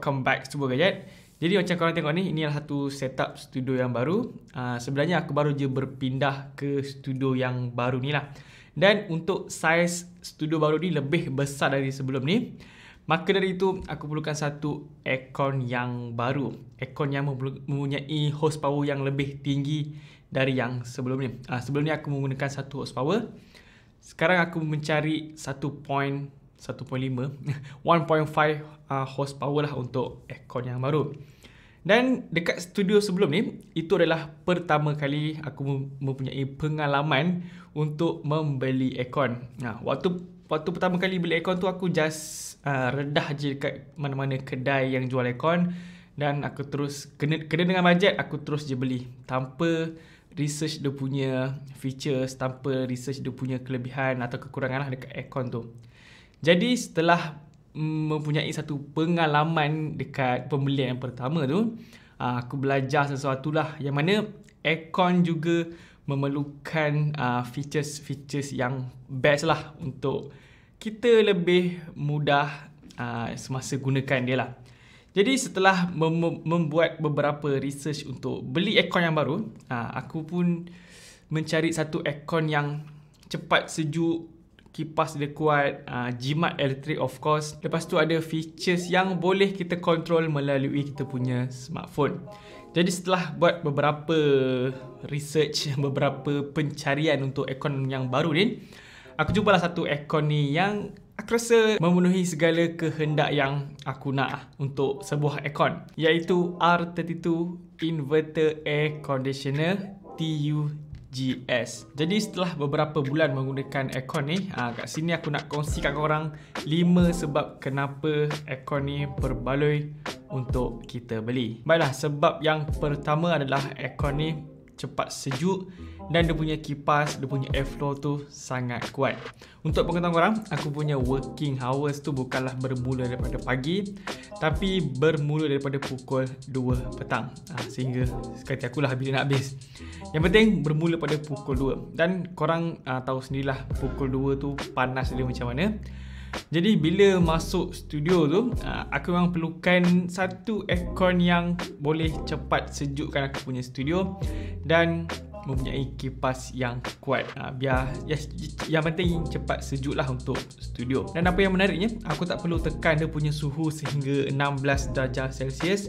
Welcome back to Gadget. Jadi macam korang tengok ni, ini adalah satu setup studio yang baru. Sebenarnya aku baru je berpindah ke studio yang baru ni lah. Dan untuk saiz studio baru ni lebih besar dari sebelum ni. Maka dari itu aku perlukan satu aircon yang baru. Aircon yang mempunyai horsepower yang lebih tinggi dari yang sebelum ni. Sebelum ni aku menggunakan 1 horsepower. Sekarang aku mencari 1.5 1.5 horsepower lah untuk aircon yang baru. Dan dekat studio sebelum ni, itu adalah pertama kali aku mempunyai pengalaman untuk membeli aircon. Waktu pertama kali beli aircon tu aku just redah je dekat mana-mana kedai yang jual aircon. Dan aku terus kena dengan bajet, aku terus je beli tanpa research dia punya features, tanpa research dia punya kelebihan atau kekurangan lah dekat aircon tu. Jadi setelah mempunyai satu pengalaman dekat pembelian yang pertama tu, aku belajar sesuatu lah yang mana aircon juga memerlukan features yang best lah untuk kita lebih mudah semasa gunakan dia lah. Jadi setelah membuat beberapa research untuk beli aircon yang baru, aku pun mencari satu aircon yang cepat sejuk, kipas dia kuat, jimat elektrik of course. Lepas tu ada features yang boleh kita control melalui kita punya smartphone. Jadi setelah buat beberapa research, beberapa pencarian untuk aircon yang baru ni, aku jumpalah satu aircon ni yang aku rasa memenuhi segala kehendak yang aku nak untuk sebuah aircon, iaitu R32 Inverter Air Conditioner TUGS. Jadi setelah beberapa bulan menggunakan aircon ni, kat sini aku nak kongsikan korang 5 sebab kenapa aircon ni berbaloi untuk kita beli. Baiklah, sebab yang pertama adalah aircon ni cepat sejuk dan dia punya kipas, dia punya airflow tu sangat kuat. Untuk pengetahuan korang, aku punya working hours tu bukanlah bermula daripada pagi, tapi bermula daripada pukul 2 petang. Sehingga sekali akulah bila nak habis. Yang penting bermula pada pukul 2. Dan korang tahu sendirilah pukul 2 tu panas dia macam mana. Jadi bila masuk studio tu, aku memang perlukan satu aircon yang boleh cepat sejukkan aku punya studio dan mempunyai kipas yang kuat. Biar yang penting cepat sejuk lah untuk studio. Dan apa yang menariknya, aku tak perlu tekan dia punya suhu sehingga 16 darjah Celsius.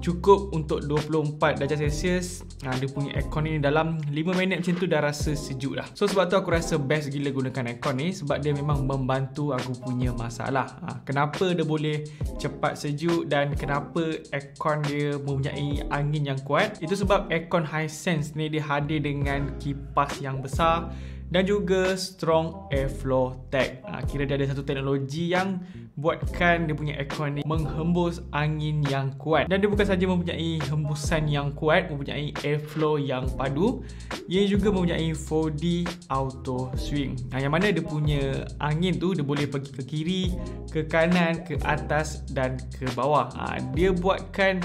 Cukup untuk 24 darjah Celsius. Dia punya aircon ni dalam 5 minit macam tu dah rasa sejuk dah. So sebab tu aku rasa best gila gunakan aircon ni, sebab dia memang membantu aku punya masalah. Kenapa dia boleh cepat sejuk dan kenapa aircon dia mempunyai angin yang kuat? Itu sebab aircon Hisense ni dia hadir dengan kipas yang besar dan juga strong airflow tag. Kira dia ada satu teknologi yang buatkan dia punya aircon ni menghembus angin yang kuat. Dan dia bukan saja mempunyai hembusan yang kuat, mempunyai airflow yang padu, ia juga mempunyai 4D auto swing. Yang mana dia punya angin tu dia boleh pergi ke kiri, ke kanan, ke atas dan ke bawah. Dia buatkan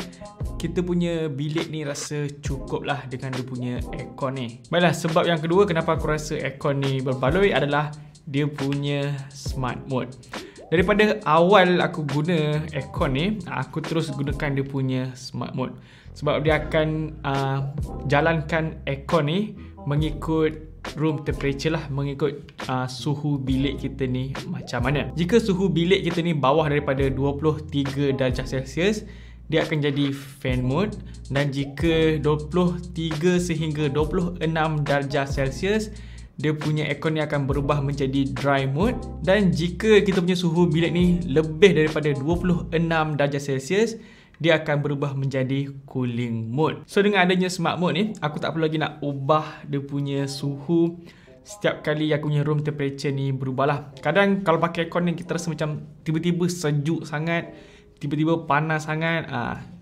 kita punya bilik ni rasa cukup lah dengan dia punya aircon ni. Baiklah, sebab yang kedua kenapa aku rasa aircon ni berbaloi adalah dia punya smart mode. Daripada awal aku guna aircon ni, aku terus gunakan dia punya smart mode. Sebab dia akan jalankan aircon ni mengikut room temperature lah, mengikut suhu bilik kita ni macam mana. Jika suhu bilik kita ni bawah daripada 23 darjah Celsius, dia akan jadi fan mode. Dan jika 23 sehingga 26 darjah Celsius, dia punya aircon ni akan berubah menjadi dry mode. Dan jika kita punya suhu bilik ni lebih daripada 26 darjah Celsius, dia akan berubah menjadi cooling mode. So dengan adanya smart mode ni, aku tak perlu lagi nak ubah dia punya suhu setiap kali aku punya room temperature ni berubah lah. Kadang kalau pakai aircon ni kita rasa macam tiba-tiba sejuk sangat, tiba-tiba panas sangat.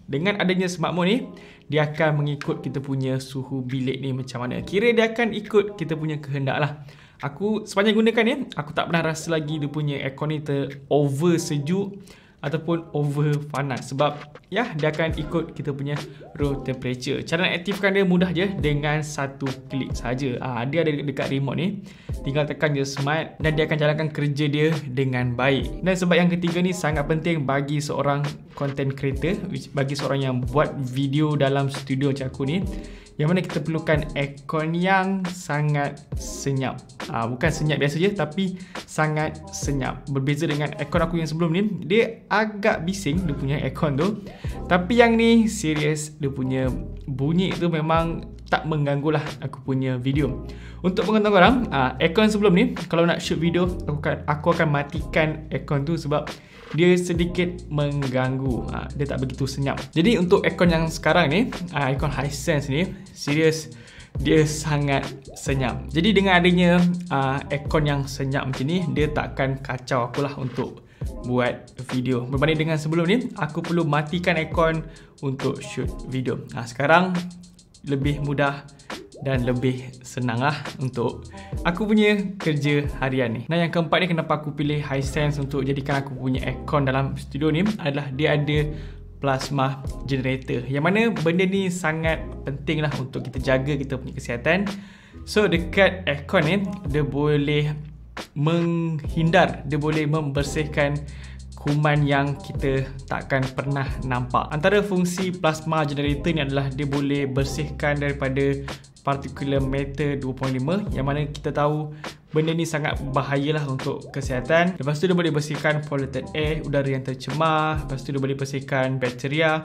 Dengan adanya smart mode ni, dia akan mengikut kita punya suhu bilik ni macam mana. Kira dia akan ikut kita punya kehendak lah. Aku sepanjang gunakan ni, aku tak pernah rasa lagi dia punya aircon ni over sejuk ataupun over panas, sebab ya dia akan ikut kita punya room temperature. Cara nak aktifkan dia mudah je, dengan satu klik saja. Dia ada dekat remote ni, tinggal tekan je smart dan dia akan jalankan kerja dia dengan baik. Dan sebab yang ketiga ni sangat penting bagi seorang content creator, bagi seorang yang buat video dalam studio macam aku ni, yang mana kita perlukan aircon yang sangat senyap. Bukan senyap biasa je, tapi sangat senyap. Berbeza dengan aircon aku yang sebelum ni, dia agak bising dia punya aircon tu. Tapi yang ni serius, dia punya bunyi tu memang tak mengganggu lah aku punya video. Untuk pengetahuan korang, aircon sebelum ni, kalau nak shoot video, aku akan matikan aircon tu sebab dia sedikit mengganggu. Dia tak begitu senyap. Jadi untuk aircon yang sekarang ni, aircon Hisense ni, serius dia sangat senyap. Jadi dengan adanya aircon yang senyap macam ni, dia takkan kacau aku lah untuk buat video. Berbanding dengan sebelum ni, aku perlu matikan aircon untuk shoot video. Sekarang lebih mudah dan lebih senang lah untuk aku punya kerja harian ni. Nah, yang keempat ni, kenapa aku pilih Hisense untuk jadikan aku punya aircon dalam studio ni adalah dia ada plasma generator, yang mana benda ni sangat penting lah untuk kita jaga kita punya kesihatan. So dekat aircon ni, dia boleh menghindar, dia boleh membersihkan kuman yang kita takkan pernah nampak. Antara fungsi plasma generator ni adalah dia boleh bersihkan daripada particulate matter 2.5, yang mana kita tahu benda ni sangat bahayalah untuk kesihatan. Lepas tu dia boleh bersihkan polluted air, udara yang tercemar. Lepas tu dia boleh bersihkan bakteria,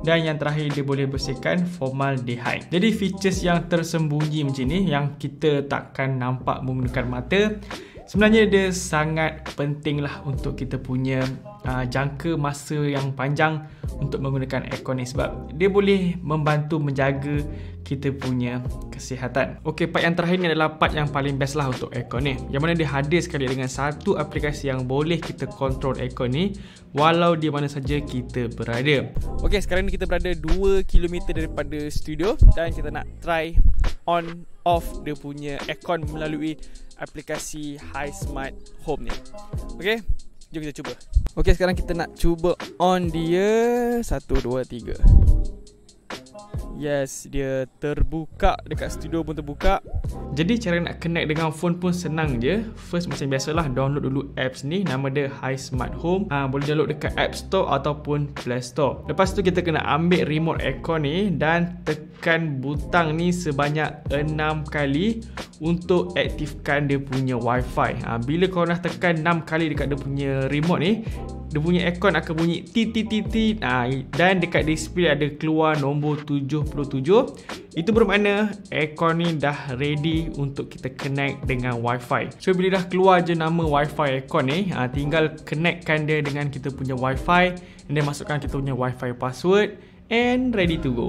dan yang terakhir dia boleh bersihkan formaldehyde. Jadi features yang tersembunyi macam ni, yang kita takkan nampak menggunakan mata, sebenarnya dia sangat penting lah untuk kita punya jangka masa yang panjang untuk menggunakan aircon ni, sebab dia boleh membantu menjaga kita punya kesihatan. Okey, part yang terakhir ni adalah part yang paling best lah untuk aircon ni, yang mana dia hadir sekali dengan satu aplikasi yang boleh kita kontrol aircon ni walau di mana saja kita berada. Okey, sekarang ni kita berada 2 km daripada studio dan kita nak try on off dia punya aircon melalui aplikasi Hismart Home ni. Okey, jom kita cuba. Okey, sekarang kita nak cuba on dia. 1, 2, 3. Yes, dia terbuka. Dekat studio pun terbuka. Jadi cara nak connect dengan phone pun senang je. First macam biasalah, download dulu apps ni. Nama dia Hismart Home. Boleh download dekat App Store ataupun Play Store. Lepas tu kita kena ambil remote aircon ni dan tekan butang ni sebanyak 6 kali untuk aktifkan dia punya wifi. Bila kau dah tekan 6 kali dekat dia punya remote ni, dia punya aircon akan bunyi tit tit tit tit. Dan dekat display ada keluar nombor 77. Itu bermakna aircon ni dah ready untuk kita connect dengan wifi. So bila dah keluar je nama wifi aircon ni, tinggal connectkan dia dengan kita punya wifi, dan masukkan kita punya wifi password, and ready to go.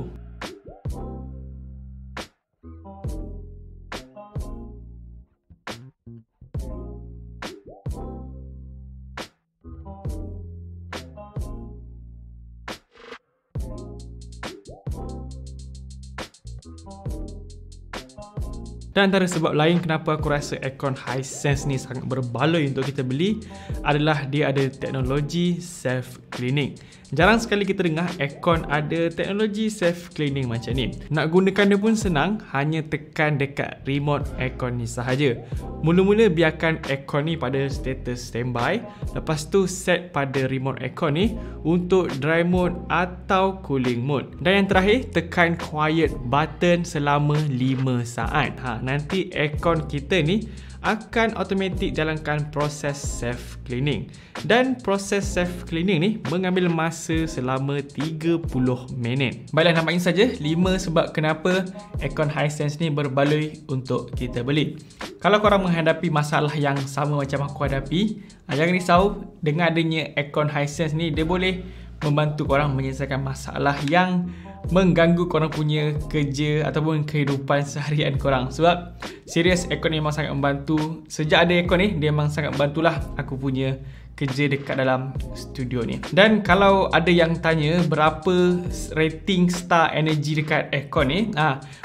Dan antara sebab lain kenapa aku rasa aircon Hisense ni sangat berbaloi untuk kita beli adalah dia ada teknologi self cleaning. Jarang sekali kita dengar aircon ada teknologi self cleaning macam ni. Nak gunakan dia pun senang, hanya tekan dekat remote aircon ni sahaja. Mula-mula biarkan aircon ni pada status standby, lepas tu set pada remote aircon ni untuk dry mode atau cooling mode. Dan yang terakhir, tekan quiet button selama 5 saat. Nanti aircon kita ni akan automatik jalankan proses self cleaning. Dan proses self cleaning ni mengambil masa selama 30 minit. Baiklah, nampaknya saja 5 sebab kenapa aircon Hisense ni berbaloi untuk kita beli. Kalau korang menghadapi masalah yang sama macam aku hadapi, jangan risau. Dengan adanya aircon Hisense ni, dia boleh membantu korang menyelesaikan masalah yang mengganggu korang punya kerja ataupun kehidupan seharian korang. Sebab serius, aircon ni memang sangat membantu. Sejak ada aircon ni, dia memang sangat bantulah aku punya kerja dekat dalam studio ni. Dan kalau ada yang tanya berapa rating star energy dekat aircon ni,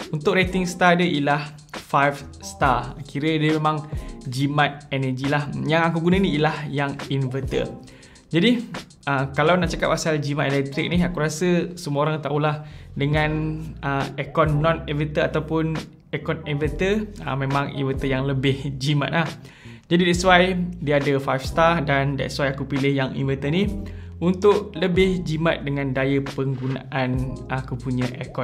untuk rating star dia ialah 5 star. Kira dia memang jimat energy lah. Yang aku guna ni ialah yang inverter. Jadi kalau nak cakap pasal jimat elektrik ni, aku rasa semua orang tahulah dengan aircon non-inverter ataupun aircon inverter, memang inverter yang lebih jimat lah. Jadi that's why dia ada 5 star dan that's why aku pilih yang inverter ni untuk lebih jimat dengan daya penggunaan aku punya aircon.